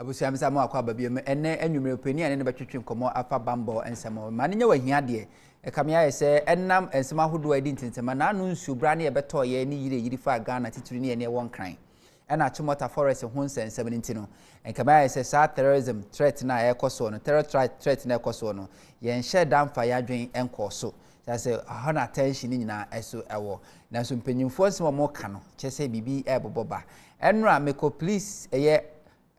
abusuam sa ma akwa babiem ene anwumre opani ane ne betwetwe komo afa bambo ensemo ma ne nya wahia de kamia ye se enam ensema hodo adi ntintema na anu nsubra ne ye beto ye ne yire fa Ghana titiri ne ne won kran ena Chimota forest ho nsensem ntino kamia ye se sa terrorism threat na ekoso no terror threat na ekoso no ye nhye damfa ya dwen enkoso say how na attention nyina eso ewo na so mpanyimfo nsem mo ka no chese bibi eboboba enra meko police eye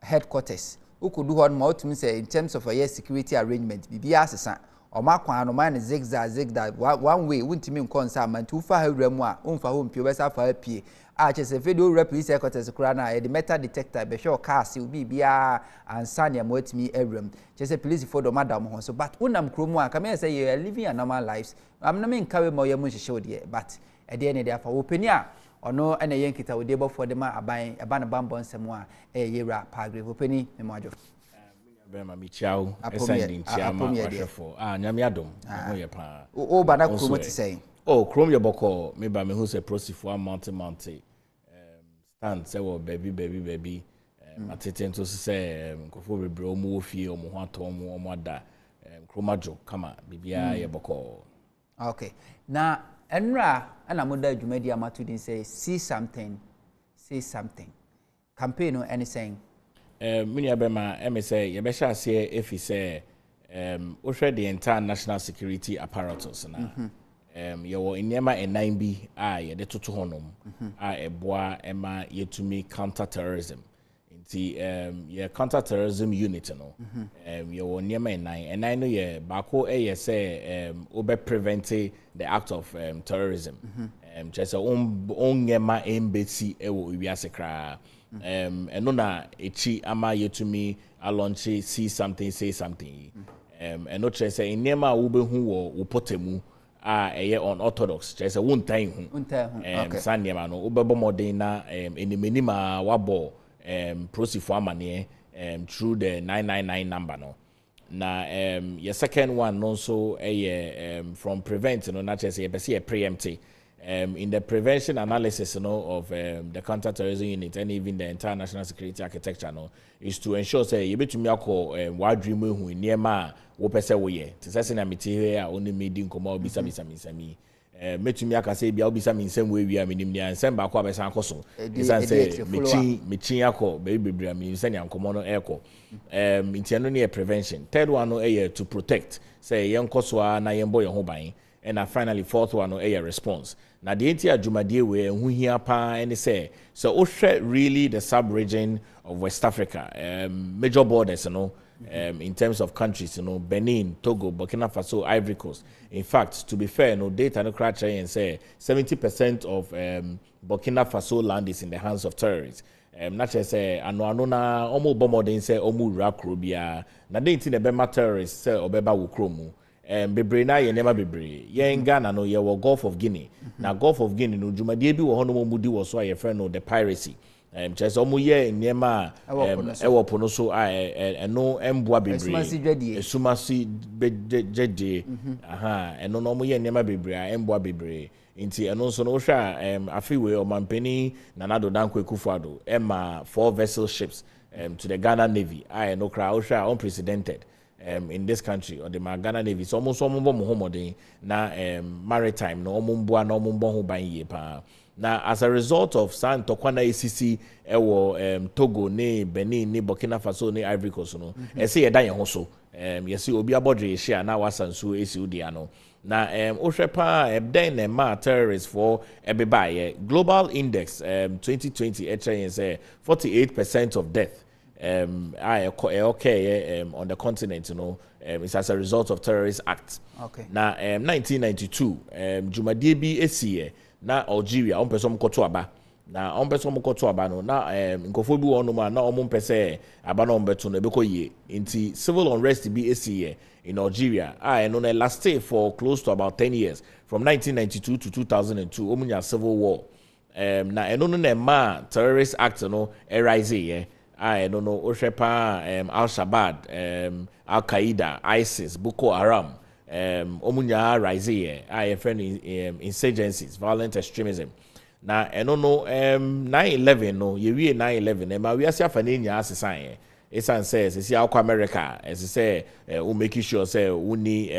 headquarters ukudu hon ma otum say in terms of a security arrangement bibi asesa o makwan no man zigzag one way wuntimi nkonsa man tu fa hawramu a umfa ho mpio besa fa apie a chese video rep police headquarters kura na the metal detector be show car si bibia ansane am otimi awram chese police for do madam ho so but unam kromu a come say you are living a normal lives am na me nkawe ma yemu hihye odie but e de ne de afa opani a ono ene yenkita odie bofo de ma aban na bambo nsem a yewra Palgrave opani me mo adwo bema mi chiao sending chiama wahwefo nyame adom ho ye pa o bana kromu ti say Chrome your boko, maybe I who say prosifua mountain. Stand say well baby. Atete to say kofo bebre omo ofie omo ho atom omo ada. Chromajo kama bibia ye boko. Okay. Na enra ana moda adwumadi amatudin say say something. Campaign no anything. Mini abema say ye be sha say if he say ohwe the entire national security apparatus na. Yawo inema enan bi ye de toto honom eboa ema yetumi counter terrorism nti ye counter terrorism unit no yawo inema enan no ye bako ye say obe prevent the act of terrorism just onyema embassy ewo wiase kra eno na echi ama yetumi alonche see something say something eno chese inema wo behu wo potemu eye unorthodox just a one time okay sanema no obebo modern na enima wabo prosifo amane through the 999 number no na your second one no so from prevent no na just say preempt in the prevention analysis of the counter-terrorism unit and even the entire national security architecture no is to ensure say you betumi akọ wadrimu hu niema wo pese wo ye te say na meti a oni medi nkoma obisa misami metumi aka say bia obisa mi nsem we wi menim ni ansem ba akọ abesa akoso isan say mechi akọ bebre ami nsem ya nkoma no eko ntiano ne prevention third one no to protect say yenkoso na yembo ye ho ban and finally fourth one no response na the entire Jumadie we hu hia pa any say so ohwe really the sub-region of West Africa major borders in terms of countries Benin, Togo, Burkina Faso, Ivory Coast. In fact, to be fair, data no crack and say 70% of Burkina Faso land is in the hands of terrorists. Not just say ano na omo bomodin say omo rakro bia na dey tin be terrorists say obeba wo kromu bebre na ye nema bebre ye Ghana no ye wo Gulf of Guinea na Gulf of Guinea no dwumadie bi wo hono mo mudi wo so ye friend no the piracy just omo ye nema ewo pono so eno emboa bebre esumasi jede eno no omo ye nema bebre emboa bebre inti eno so no hwa afiwe o mampeni Nanado Danquah Kufuado ema 4 vessel ships to the Ghana Navy no kra hwa unprecedented in this country or the Ghana Navy so almost homodin na maritime no omumboa na omumbo ho ban ye pa na as a result of San Tokwana ACC ewo Togo ne Benin ne Burkina Faso ne Ivory Coast no say ye dan ye ho so yesi obi abodre share na wasansu esi udia no na ohwepa ebden na ma terrorists for ebebaye global index 2020 say 48% of death on the continent it's as a result of terrorist acts. Okay. Na 1992 Jumadie bi esiye na Algeria on person koto aba na on person koto aba no na nkofo bi wonu ma na omo mpese aba no mbeto no ebeko ye nti civil unrest bi esiye in Algeria no na lasted for close to about 10 years from 1992 to 2002 omunya civil war na eno no na ma terrorist act no arise ye I don't know Oshepa Al-Shabaab Al-Qaeda ISIS Boko Haram omunya rise I friend insurgencies violent extremism na eno no 9/11 no ye wie 9/11 ma we asia fa na nya asesan esan says see how America as say we make sure say we need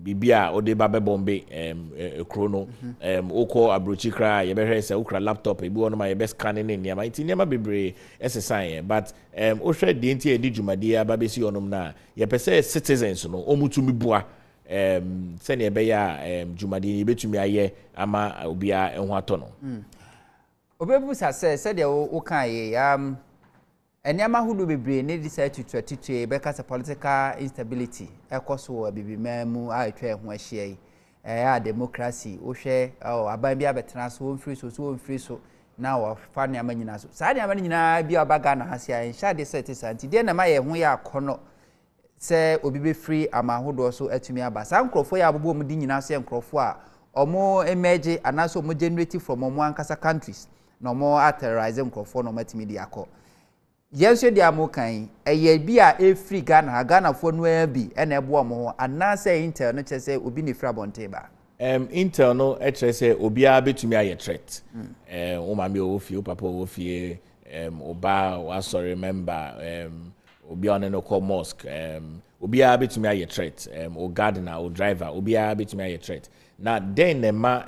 bibia o de babe bombe chrono oko abrochi kra ye be say ukra laptop e bi wono ma ye be scanning in ma nti nema bebre exercise but o hwe de nti e di dwumade aba be si onom na ye pese citizens no omutumi bua se ne be ya dwumade ni betumi aye ama obia eho atono obebu se de wo kan ye Enyama hudu bebre ne decide to because political instability ekoso bibi mamu a etwa ho ahia yi ya democracy wo hwe aban bia betena so won free so na wo fa ne amanyina so sa ne amanyina bia obaga na hasia insha de set santi de na ma ye ho ya akono se obi be free amahodo so atumi aba sa nkrofo ya abobo mu di nyina so nkrofo a omo emerge anaso omo generate from omo ankasa countries no mo terrorize nkrofo no matimi di akọ Yenso di amokan eye bi a free Ghana fo no abi na ebo mo anasa intel no chese obi ne fra bonte ba intel no chese obi a betumi aye threat o ma me o fie o papa o fie oba wa sorry remember obi on no call mosque obi a betumi aye threat o gardener o driver obi a betumi aye threat na den na ma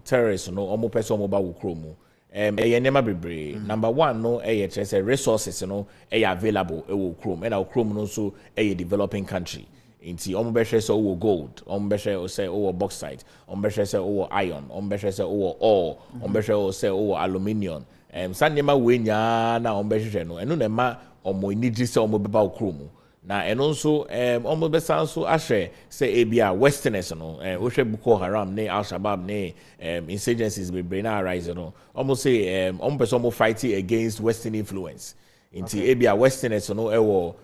terrorists no omo person omo ba wo kromu nema bebre number 1 no chese resources no available wo chrome and our chrome no so developing country inti omo be hwe so gold omo be hwe say bauxite omo be hwe say iron omo be hwe say ore omo be hwe say aluminium san nema we nya na omo be hwe no eno na ma omo nidi say omo be ba chrome na eno nso omo be san so ahwe say ebia westerners no wo hwe Boko Haram ne Al Shabaab ne insurgencies be brain arise no almost say omo person mo fighting against western influence into ebia westerners no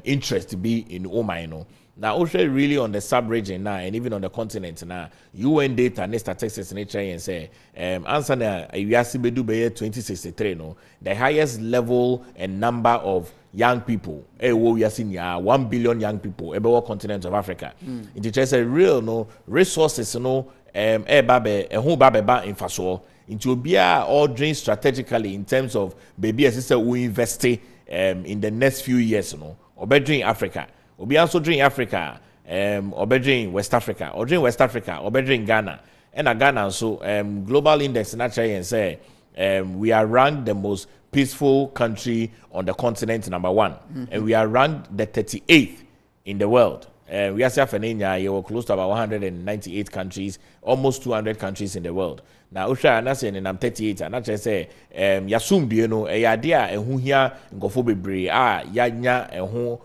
interest to be in oman no now also really on the sub-region now and even on the continent now UN data and statistics in China and say answer na wiase bedu be 2063 no the highest level and number of young people we are seeing 1 billion young people every continent of Africa it just a real no resources no ba infrastructure into obia ordering strategically in terms of baby as we invest in the next few years no obedring Africa obi also drink Africa obedring West Africa or drink West Africa obedring Ghana and Ghana so global index naturally and say we are ranked the most peaceful country on the continent number 1 and we are ranked the 38th in the world we are you were close to about 198 countries almost 200 countries in the world now usha na say I'm 38 and actually say yasum die no e yade a ehu hia nkofo bebre a yanya ehu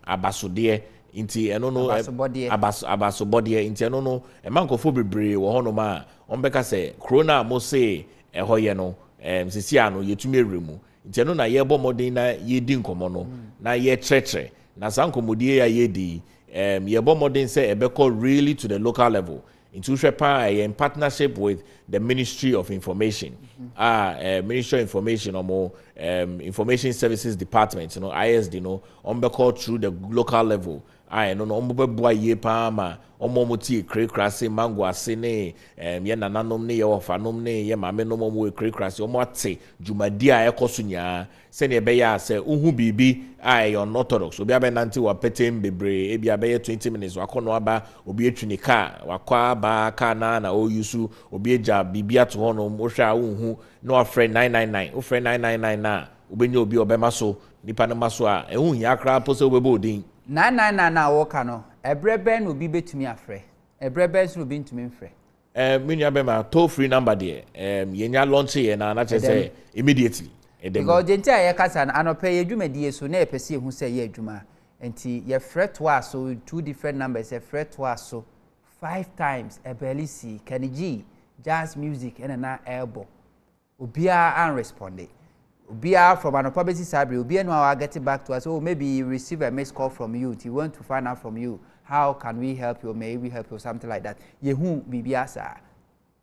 abasode inti eno no abasobode inti eno no e mankofo bebre wo hono ma ombeka say corona mo say ehoye no sisi ano yetumi ewremu inti eno na yebo modern na yedi nkomo no na ye tretre na sankomodie ya yedi yebo modern say ebeko really to the local level into Shepa in partnership with the Ministry of Information, Ministry of Information or more Information Services Department, ISD, on through the local level. I no boy ye palma, omomoti, cracrassy, mango, asene, yena nanom ne or fanom ne, yamame no more cracrassy, or mate, Jumadia ecosunya, sene beya say, uhu bibi, I on orthodox, obiabe nanti wa petem bebre, ebiabe 20 minutes, wakonoaba, obie trinica, wakwa ba kana na o yusu, obieja bibia to hono, mosha uhu, no a friend 999, o friend 999 na, ubenyo obi obemaso, nipa na maso a, ehu yakra pose webo din. Na woka no ebrebe no bi betumi afre ebrebe so bi ntumi mfre minya be ma toll free number there yenya launch here na say immediately because jenti aye kasa na anope yedwumadie so na epese ehu say ye adwuma enti ye fret to so 2 different numbers ye fret to so 5 times ebelisi kaniji jazz music and na elbow obia an responded Obia from an opportunity cyber, Obia no I get it back to us. Oh, maybe you receive a missed call from you. You want to find out from you. How can we help you? May we help you? Something like that. Yehu bibia sa.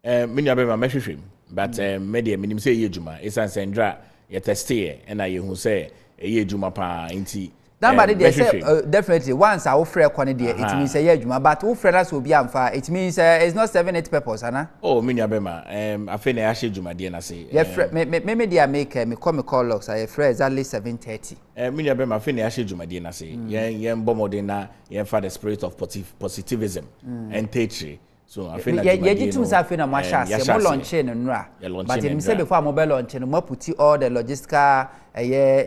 Minya be ma mehwehwem, but media minim say ye juma. Esan sendra ye test here and I yehu say ye juma pa inti. Number they say definitely once I offer quantity it means say yeah but offer us will be amfa it means it's not 7-8 purpose ana. Oh me bema I feel na ahye dwumade na say. Yeah me dia make me call logs I free exactly 7:30. Me bema I feel na ahye dwumade na say. Yen bomodin na yen fa the spirit of positivism and teaching. So I feel like you too say na masha say mo launch no nra. But you say before mo be launch no mo put all the logistical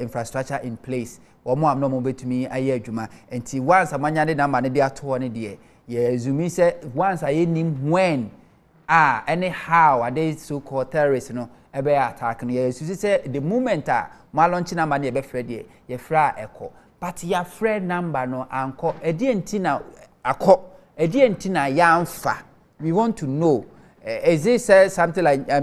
infrastructure in place. Omo am no mo betumi aye adwuma enti once amanya de number ne de ato ne de ye zumi say once aye nim when anyhow are they so called terrorists no ebe attack no ye say the moment ma launch number ne be frɛ de ye fra eko but ya frɛ number no anko edi enti na akɔ edi enti na ya amfa we want to know. Is this something like is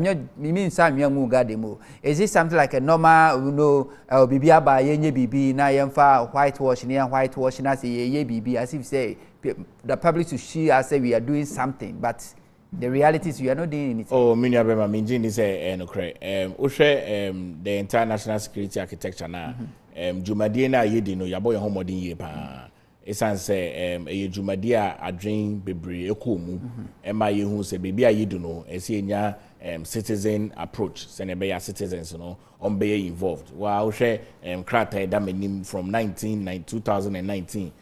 this something like a normal, bibia ba yenye bibi na yemfa whitewashing as ye bibi as if say the public to see us say we are doing something, but the reality is we are not doing anything. Oh, mini abema minjini say no cre. The international security architecture na jumadi na yedi no yabo ye homodin ye pa. Esan say ejumadi a adwen bebre ekomu ema ye hu say bebi ayedu no ese enya citizen approach say ne be ya citizens no on be involved wa hwe krata da menim from 2019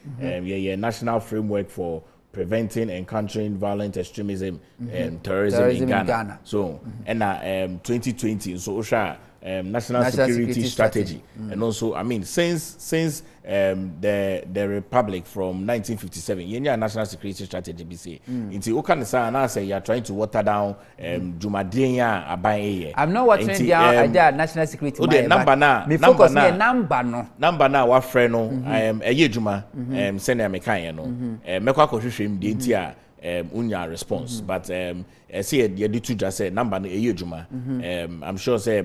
ye national framework for preventing and countering violent extremism and terrorism in Ghana. So and 2020 so osha national security strategy. And also I mean since the republic from 1957 yenya national security strategy be say into okanisa na say you are trying to water down jumadin ya aban eye. I'm not watching down national security number na me focus na number na wa frɛ no eye juma send am kan no mekwa kohwehwem de nti a unya response but say you did to just say number no eye juma I'm sure say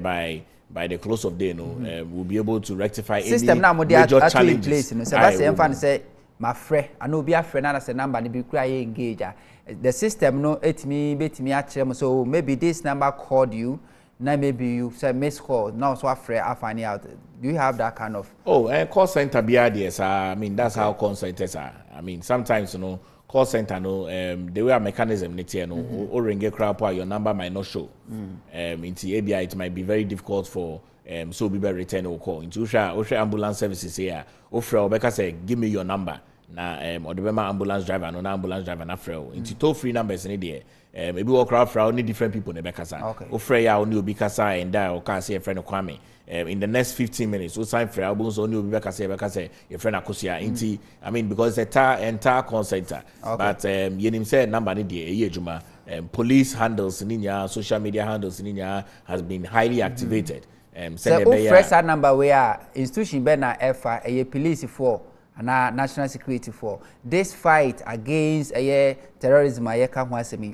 by the close of day we'll be able to rectify system any major challenges in place so that's the fan say my friend I know be a friend na say number ni be cry engage the system no betimi a so maybe this number called you now maybe you say miss call now so afraid I find out do you have that kind of call center be ideas I mean that's how call centers are I mean sometimes call center the way a mechanism or ring a crowd your number might not show into ABI it might be very difficult for so be return or call into Osha ambulance services here offer Obeka say give me your number na or the ambulance driver no ambulance driver na frel into toll free numbers in there maybe walk around for only different people in Bekasa offer ya only obi kasa and die or can say a friend Kwame in the next 15 minutes so sign for albums only obi Bekasa your friend Akosia into I mean because it's entire call center but yenim say number ni dey ejuma police handles ninya social media handles ninya has been highly activated send the first number where institution be na efa police for and national security for this fight against terrorism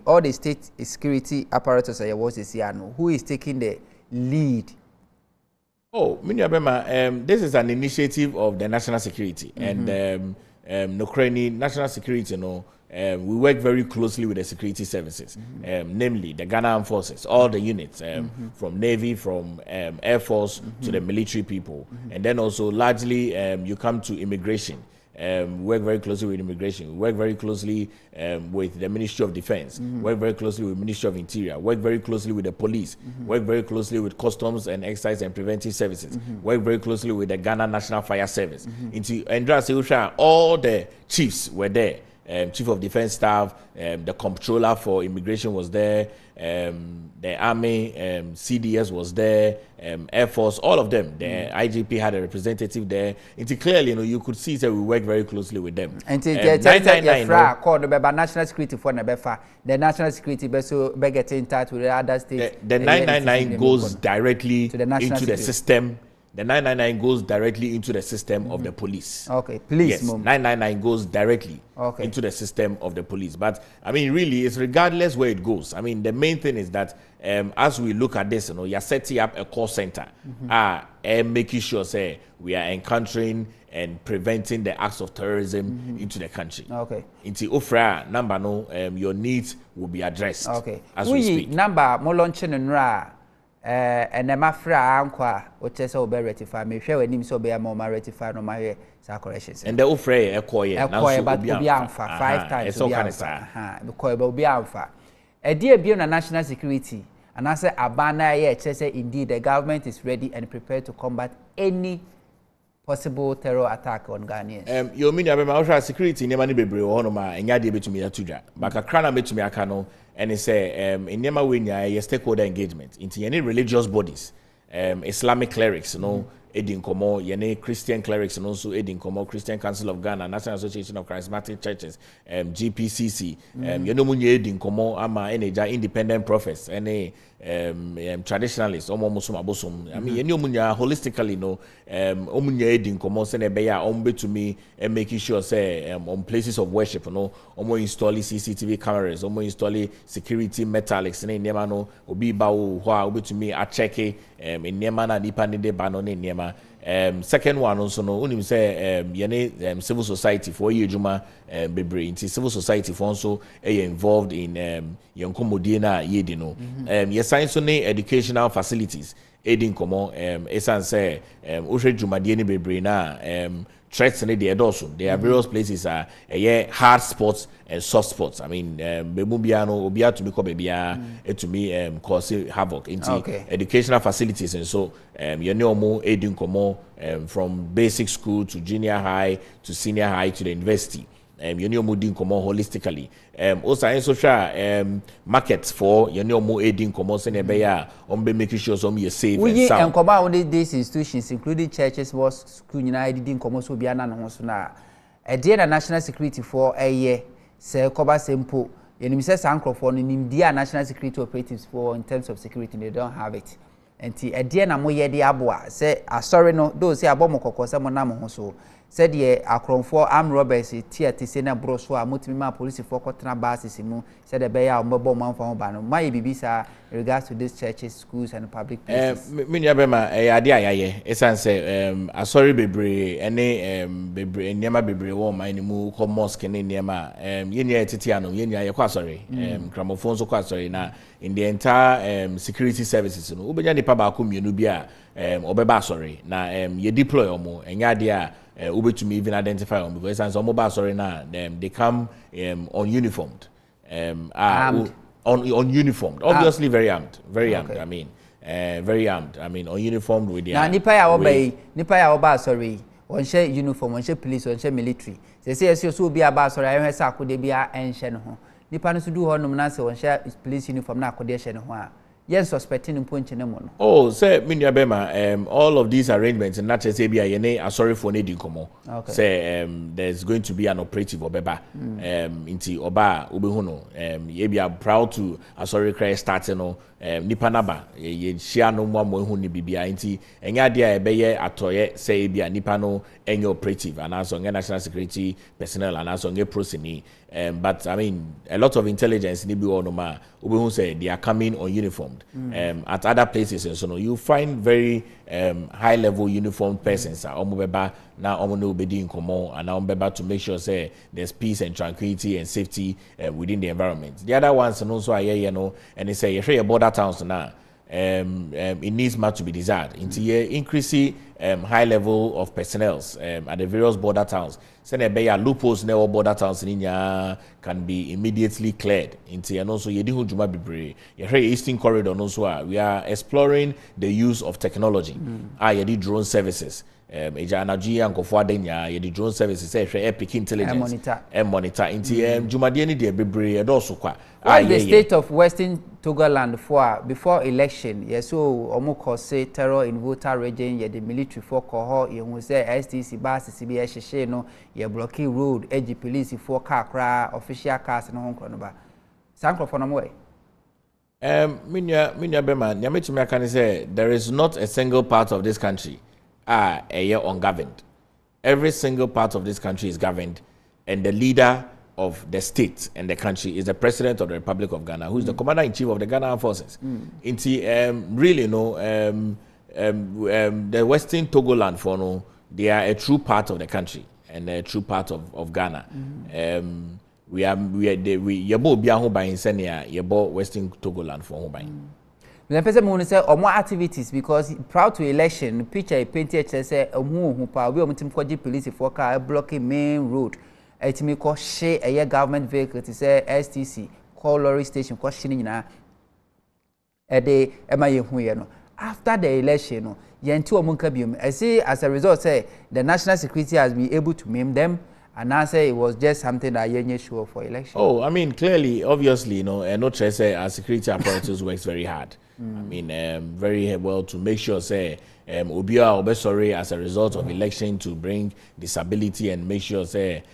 all the state security apparatus who is taking the lead. This is an initiative of the national security and Ukrainian national security we work very closely with the security services, namely the Ghana Armed Forces, all the units, from Navy, from Air Force to the military people. And then also largely you come to immigration. We work very closely with immigration. We work very closely with the Ministry of Defense. Work very closely with the Ministry of Interior. Work very closely with the police. Work very closely with Customs and Excise and Preventive Services. Work very closely with the Ghana National Fire Service. All the chiefs were there. Chief of Defense Staff, the Comptroller for Immigration was there, the Army, CDS was there, Air Force, all of them. The IGP had a representative there. It's clearly, you could see that we work very closely with them. And the national security for the national security be getting in touch with the other states. The 999 goes directly into the system. The 999 goes directly into the system of the police. Okay, police. Yes, 999 goes directly into the system of the police. But I mean, really, it's regardless where it goes. I mean, the main thing is that as we look at this, you're setting up a call center, and making sure, say, we are encountering and preventing the acts of terrorism into the country. Okay. Into Ofra number, your needs will be addressed. Okay. As we speak. Number more launching and and a mafra anqua, which is so very rectify me, share with him so be a more rectify no my corrections. And the Ufre, a coy, but be alpha 5 times. It's all kind of sad. Because will be alpha. A dear be on national security, and I say Abana, yes, indeed the government is ready and prepared to combat any possible terror attack on Ghanaians. You mean about security, never be brave or no, and ya debate to me a tuja. But a crana met to me a cano, and he say, in Nema Winya, a stakeholder engagement into any religious bodies, Islamic clerics, you know, Edin Komo, Yene Christian clerics, and also Edin Komo, Christian Council of Ghana, National Association of Charismatic Churches, GPCC, Yenomuni Edin Komo, Ama, Eneja, independent prophets, any traditionalists, almost abosum. I mean, Yenomuni holistically, no, Omunya Edin Komo, Senebeya, Ombe to me, and making sure, say, on places of worship, no, Omo installing CCTV cameras, Omo installing security metallics, and Nemano, Obi Bao, Obi to me, a check in Nemana, Nipani de Banon in Nema. Second one also no unim say yene civil society for yejuma bebre into civil society for also involved in yankomodie na yedi no yes science ne educational facilities edin komo esan say ohwe dwumadie ne bebre na threats in the also. There are various places hard spots and soft spots. I mean, Bemubiano, Obia to me, Kobebia, to me, cause havoc into educational facilities. And so, you know, more aiding como from basic school to junior high to senior high to the university. You know, more doing como holistically. Also, in social markets for you know more aiding como senebeya on be making sure some you safe and sound. And come out these institutions, including churches, was school united in como so biana no so na. A dear national security for a year, say cover simple. You know, Mr. Sancrophone in India national security operatives for in terms of security, they don't have it. And a dear na mo ye di aboa say sorry no those say abomo kokko say mo na mo so. Said ye akronfo armed robbers tiati se na bro so amotimi ma police for kotena basis mu said the beya ombo man for ba no my bibisa in regards to these churches, schools and public places. Me nya be ma ade ayaye esan say asori bebre ene bebre nyama bebre wo man mu ko mosque ne nyama yenya etiti ano yenya ye kwa asori gramophone so kwa asori na in the entire security services no ubenya nipa ba ko mienu bia obeba asori na ye deploy omo enya ade a to me even identify them because as mobile sorry now they come ununiformed ununiformed obviously very armed okay. I mean very armed I mean ununiformed with their nipa ya oba sorry on share uniform on share police on share military say so be aba sorry I say akode bia enhye no ho nipa no so du ho nom na say on share police uniform na akode hye no ho a yes, suspecting in point no. Oh, say Minya Bema, all of these arrangements and not just say are sorry for needing komo. Say there's going to be an operative obeba into oba ubehuno. Ye be proud to sorry cry starting no nipanaba ye share no more hu ni bibia inti enya dia ebeye atoye say be nipa no any operative and also national security personnel and also prosini. But I mean a lot of intelligence ni bi onoma ubehu say they are coming on uniformed. At other places and so no you find very high level uniformed persons omobeba na omono obedi nkomo and ombeba to make sure say there's peace and tranquility and safety within the environment. The other ones and also you know and they say your border towns now it needs much to be desired into increasing high level of personnel at the various border towns. So there loopholes in our border towns in India can be immediately cleared into and also yedihu juma bibre your eastern corridor also we are exploring the use of technology yedi drone services eja anaji ankofo adenya yedi drone services epic intelligence monitor into jumadie ni de bibre edoso kwa the state of Western Togoland before election yes so omo say terror in voter region ye the military for coho ye hu say STC bus CBS sheshe no ye blockade road edge police for car cra official cars no honkro no ba sankro for no way minya bema nyametumi aka say there is not a single part of this country a year ungoverned. Every single part of this country is governed and the leader of the state and the country is the president of the Republic of Ghana, who is the commander-in-chief of the Ghana Armed Forces. Really, no, the Western Togoland, for no, they are a true part of the country and a true part of Ghana. We yebo biya ho ban senia yebo Western Togoland for ho ban. the person who say or more activities because proud to election picture painted say who pa we omutim kwaji police for car blocking main road etimi ko share a government vehicle to say STC call lorry station questioning na e dey ema ye hu ye no after the election no yentu omunka biom I say as a result say the national security has been able to maim them. And I say it was just something that you're sure for election. Oh, I mean, clearly, obviously, you know, no stress. Our security apparatus works very hard. I mean, very well to make sure, say, Obia Obesorry as a result of election to bring disability and make sure, say,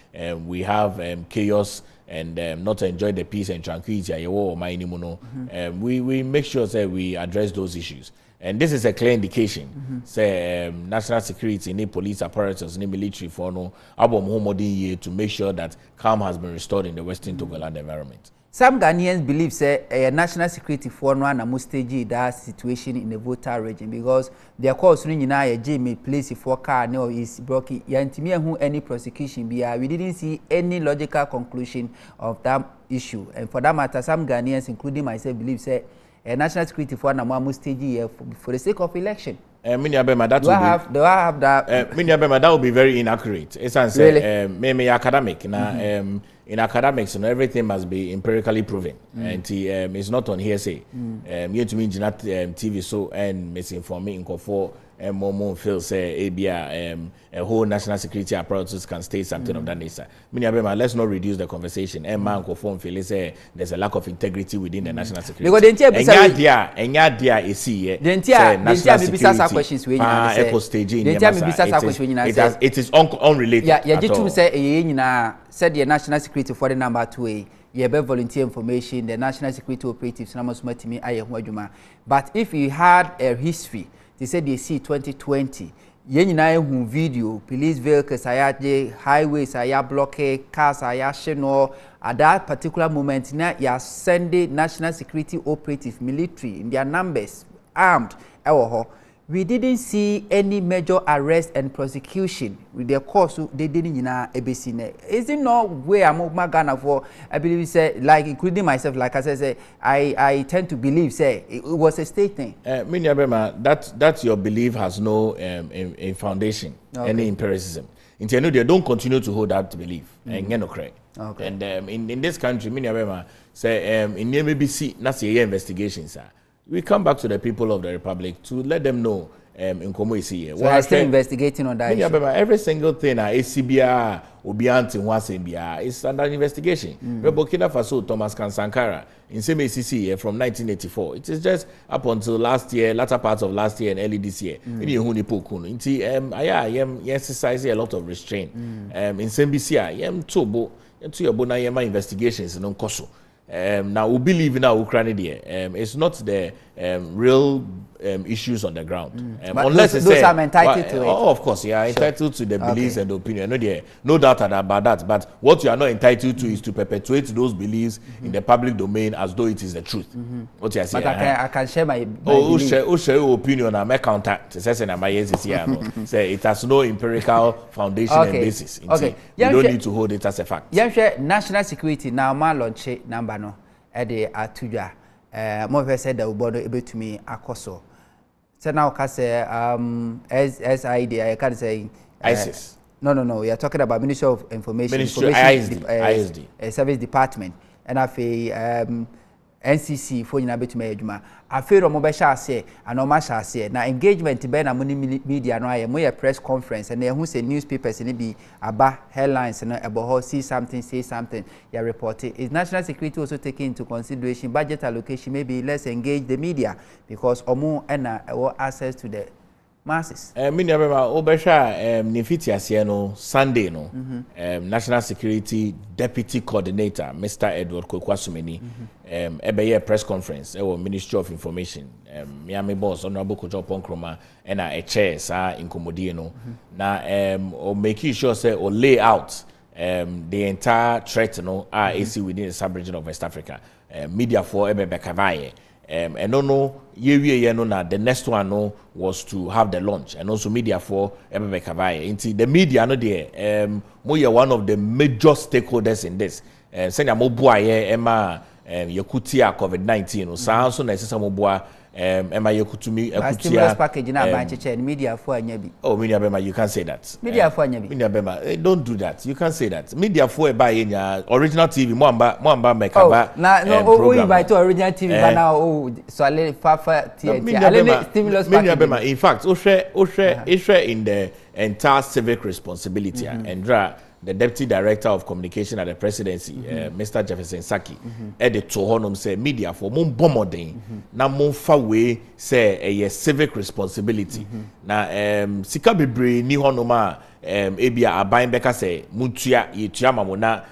we have chaos and not enjoy the peace and tranquility. We make sure, say, we address those issues. And this is a clear indication. Say national security, any police apparatus, any military for no to make sure that calm has been restored in the Western Togoland environment. Some Ghanaians believe say national security for no and stage that situation in the voter region because their course Jimmy place for car no is broken. Yantimi who any prosecution be we didn't see any logical conclusion of that issue. And for that matter, some Ghanaians, including myself, believe say national security for Namamu stage for the sake of election. That will be very inaccurate. It's really? Maybe academic. In academics, you know, everything must be empirically proven, and it's not on hearsay. You to mean TV so and misinforming for more feel say a whole national security apparatus can state something of that nature. Let's not reduce the conversation. Man feel say there's a lack of integrity within the national security. Because it is unrelated. Yeah, said the national security for the number 2A. You have volunteer information, the national security operatives, but if you had a history, they said they see 2020. Yenina video, police vehicles, highways, blockade, cars, sheno. At that particular moment, now you are sending national security operative military in their numbers, armed. We didn't see any major arrest and prosecution with their course. They didn't Is it not where I'm Ghana for? I believe say like including myself, like I said, I tend to believe say it was a state thing. That your belief has no foundation, any empiricism. They don't continue to hold that belief. Okay. And in this country, say in MBC, that's your investigations. We come back to the people of the Republic to let them know in Komo here. So I'm still investigating on that issue. Every single thing ACBR Obianti is under investigation. Burkina Faso, Thomas Sankara, in same ACC from 1984. It is just up until last year, latter part of last year and early this year. I exercise a lot of restraint. In same BCI, investigations in Onkoso. Now we believe in our Ukraine there. It's not the real issues on the ground. Unless those are entitled to it. Oh, of course, you are entitled to the beliefs and the opinion. No doubt about that. But what you are not entitled to is to perpetuate those beliefs in the public domain as though it is the truth. What you are saying? But I can share my share your opinion and make contact. Say it has no empirical foundation and basis. Okay. You don't need to hold it as a fact. Yeah, national security now man launch number no at the Atuja. More said that we bought able to me akoso. So now can say SID I can say ISIS. No. We are talking about Ministry of Information ISD. Service Department. And I feel NCC for you to me juma. I feel mobile say and no match say now engagement be na money media no I am press conference and then who say newspapers and be about headlines and about see something say something you report it. Is national security also taking into consideration budget allocation? Maybe let's engage the media because omo and access to the masses. Sunday National Security Deputy Coordinator Mr. Edward Kokwasumeni a press conference Ministry of Information Miami boss Honorable Kojo Ponkroma and a chair in Komodino now making sure say or lay out the entire threat AC within the sub-region of West Africa media for Bekavaye. And the next one was to have the launch and also media for Ebekavai. The media we are one of the major stakeholders in this. Senya Mobuaye Emma Yakutia COVID-19 so also necessary Mobua ema yekutumi ekutia stimulus package na ban cheche media for anya bi. Oh, media bema, you can't say that. Media for anya bi. Media bema, don't do that. You can't say that. Media for buy in your original TV mwamba mekaba. Oh, you buy to original TV but now so ale fafa stimulus package. Media bema, in fact, oshe in the entire civic responsibility and the Deputy Director of Communication at the Presidency, Mr. Jefferson Saki, the to honum say media for mon bomodin, na mon fa way say a civic responsibility. Na sika bebre ni honoma ebia aban beka say muntua yetua mamona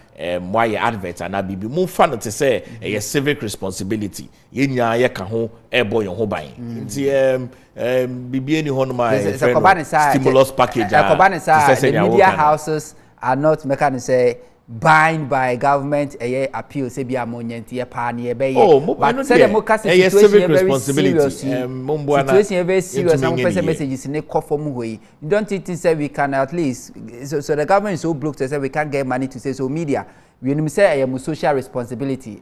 why advert na bibi mon fa no te say a civic responsibility. Yenya ye ka ho ebo yon ho ban. Nti bibi ni honoma stimulus package. The media houses are not mechanic say bind by government appeal say be amonyenti pa na be but say dem ka situation very serious situation very serious and person messages in call from way you don't think say we can at least so the government is so broke to say we can't get money to say so media we know say social responsibility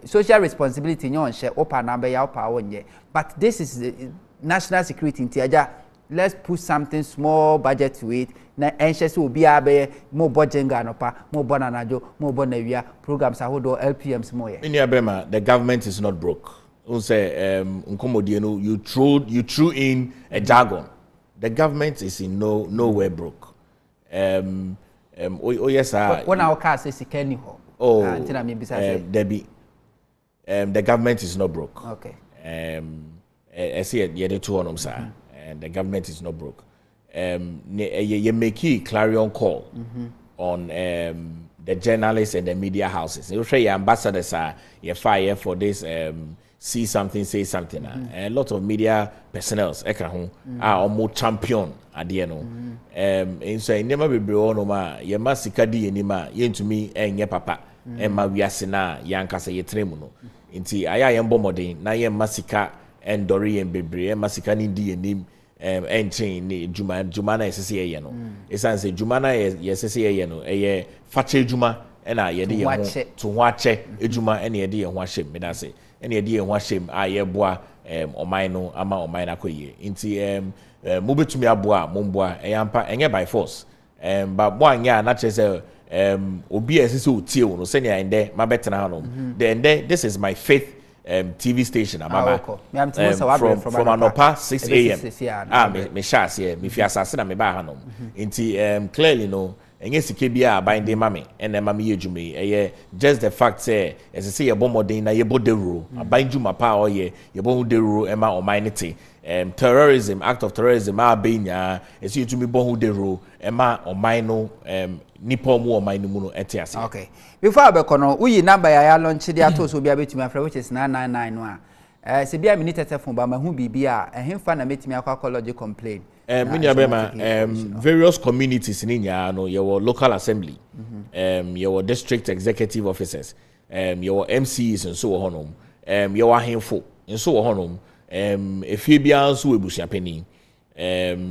nyon share open number ya power wonye but this is national security intiaja. Let's put something small budget to it. Na anxious will be abe more bojenga no pa more bonanajo more bonavia programs ahodo LPMs more. In Yabema, the government is not broke. Unse unkomodieno you threw in a jargon. The government is in nowhere broke. Yes when our car says sikeni ho. Oh, Debbie. The government is not broke. Okay. I see it yet two on sir. And the government is not broke. You make a clarion call on the journalists and the media houses. You say your ambassadors are fire for this see something, say something. A lot of media personnel are almost champion at the end. And so never be bro you must kadi anima yen to me and your papa and my wiasina yankasa ye tremuno. Inti aya yambo modern na ye masika and Dory and Bebre and masika ni nim entering ni Jumana SCA yeno. Esan say Jumana SCA yeno, a fache Juma and I yedi to watch Juma any idea and wash him, Medase, any idea and wash him, I bois omino, ama omina koye. Inti move to me aboa, mumboa, a yampa, and by force. But one year, not just OBS so teal, no senior and there, my better then this is my fifth TV station from Anopa 6 a.m. me shas here me fiasa na me ba hanom nti clearly no enye sike bia ban de mame and mame yejume just the fact say as say your bomodin na yebo deruro aban juma pa oye yebo deruro ema omanity terrorism act of terrorism abenya esi yetumi bohu deruro ema omano nipo mu omanu mu no etiase. Okay, before abekono uyi number ya launch dia to so bia betumi afra which is 999 no a se bia minute telephone ba ma hu bibia ehemfa na metumi akwa lodge complain mini abema various communities in nya no your local assembly your district executive officers your MCs and so honom your ahemfo and so honom efie bia so ebusia pani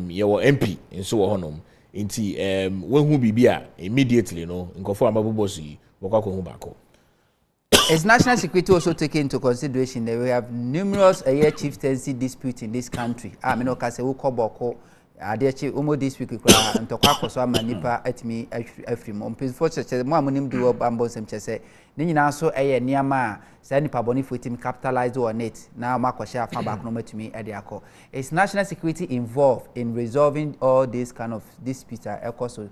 your MP and so honom inti when hu bibia immediately no nkofo amabobosi wokwa hu bako. Is national security also taken into consideration that we have numerous chieftaincy disputes in this country? I mean, okay, say ukoboko adechi umo this week kura ntokwa koso amanipa atimi afrim on peaceful church mo amonim do Amanyosem chese ni nyina so niama say nipa boni fotim capitalize on it na makosha afa back no matumi ade akọ. Is national security involved in resolving all these kind of disputes so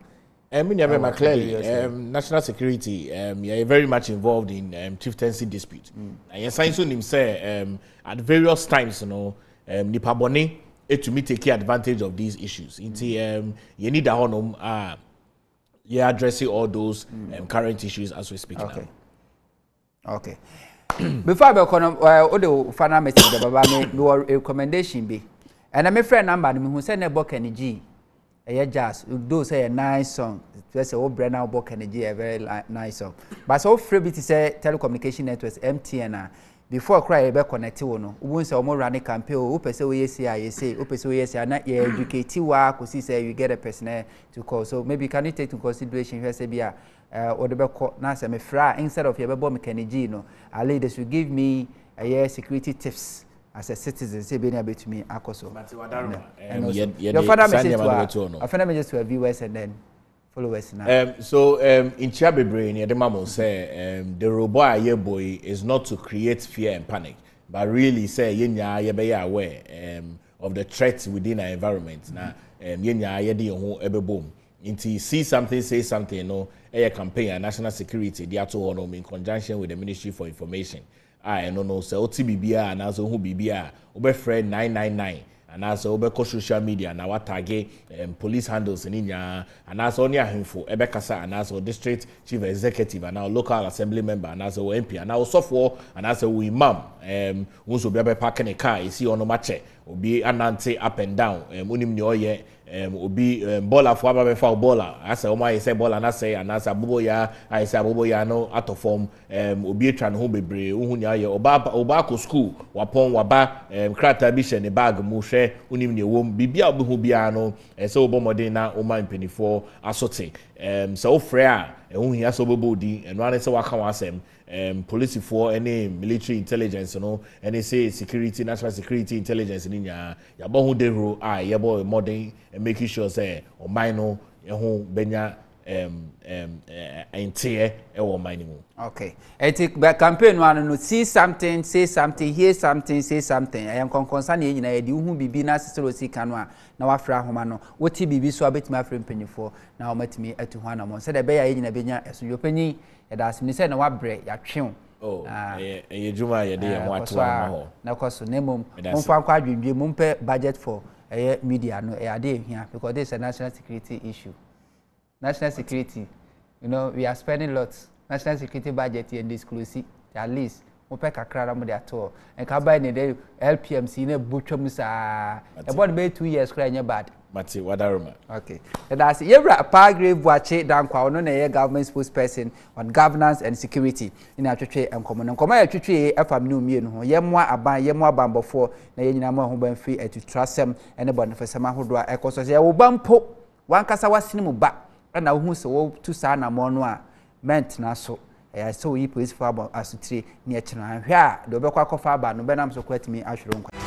clearly, national security, you're very much involved in chieftaincy dispute. And yes, him say at various times, you know, nipa boni to me take advantage of these issues. You need a honum. You're addressing all those current issues as we speak now. Okay. Before I go on, the final message, the Baba me recommendation be, and I'm a friend number who send a book and G. A jazz, do say a nice song. Just a old Brenner book and a very nice song. But so free to say telecommunication networks MTN before cry be connected no. Won't say more running campaign. Upe say we say upe say we say na educate wa kusi say you get a personnel to call. So maybe can you take into consideration here say bia or the be call na say me fra instead of your be me Kenny no. Ali they should give me a security tips as a citizen say be na betumi akoso your father message to our viewers and then followers now. So in Chiabebre near the mamo say the robot ye boy is not to create fear and panic, but really say yenya ye be aware of the threats within our environment. Now yenya ye di ho ebebom. Inti see something, say something, no a campaign and national security they are to in conjunction with the Ministry for Information. I no say OTBBA and also who BBA obe friend 999 and also obe social media na watage police handles in Inya and also only info ebe kasa and also district chief executive and now local assembly member and also MP and also for and also imam unso be parking a car isi ono mache obi anante up and down unim ni oye obi baller for aba be fa baller asa o ma say baller na say and asa bobo ya I say bobo ya no out of form obi etwa no ho bebre uhu ni aye oba ko school wapon waba krata bi hye ne bag mu hwe unim ni wom bibia obi hu bia no say obo modern na o ma mpanifo asote so frɛ a ehu hia so bobo di eno ane say waka wasem police for any military intelligence no any say security national security intelligence ni nya ya bo hu dero ya bo modern and making sure say o man no ehu benya entie e wo man mu. Okay, etik ba campaign one no see something say something hear something say something I am concerned ye nyina ye di hu bibi na sesero sika no a na wafra homa no woti bibi so abetima afre mpanyifo na o matimi atu ho anamo se de be ya ye nyina benya eso yopanyi ye da asem ni se na wabre ya twen ye juma ye de ye ho atu ma ho na koso nemom mfa kwa adwendwe mumpe budget for media no ade hia because this is a national security issue. National security, you know, we are spending lots. National security budget and exclusive, at least. We pay kakra mo de ato. And ka buy the LPMC ne butchum sa. About be 2 years cry bad. Mati wadaruma. Okay. And that's Yebra Palgrave Boakye Danquah no na ye government spokesperson on governance and security. In atwetwe enkomo. Enkomo ya twetwe efam ne omie no ho. Yemwa abambofo na ye nyina mo ho ban free etutrasem ene bonfesema hodo a ekoso ye wo bampo wankasa wasini mu ba. And now who so to sana monwa meant na so so yi police for about asutire near china hwa do be kwa kofa ba no benam so kwatimi ahwero nkwa